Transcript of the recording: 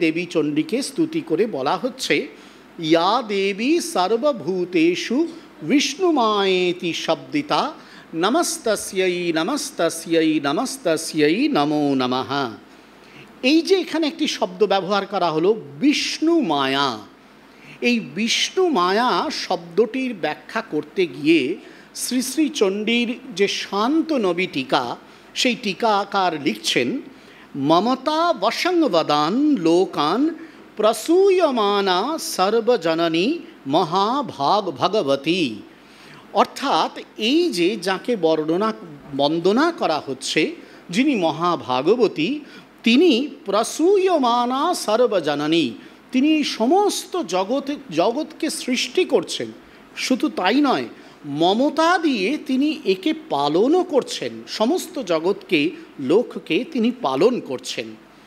দেবী চণ্ডীকে স্তুতি করে বলা হচ্ছে, ইয়া দেবী সর্বভূতেষু বিষ্ণুমায়েতি শব্দিতা নমস্তস্যৈ নমস্তস্যৈ নমস্তস্যৈ নমো নমঃ। এই যে এখানে একটি শব্দ ব্যবহার করা হলো বিষ্ণু মায়া, এই বিষ্ণু মায়া শব্দটির ব্যাখ্যা করতে গিয়ে শ্রী শ্রী চণ্ডীর যে শান্তনবী টিকা, সেই টিকাকার লিখছেন, মমতা বসংবদান লোকান প্রসূয়মানা সর্বজননী মহাভাগ ভগবতী। অর্থাৎ এই যে যাকে বন্দনা করা হচ্ছে, যিনি মহাভাগবতী, তিনি প্রসূয়মানা সর্বজননী, তিনি সমস্ত জগৎকে সৃষ্টি করছেন। শুধু তাই নয়, মমতা দিয়ে তিনি একে পালনও করছেন, সমস্ত জগৎকে লোককে তিনি পালন করছেন।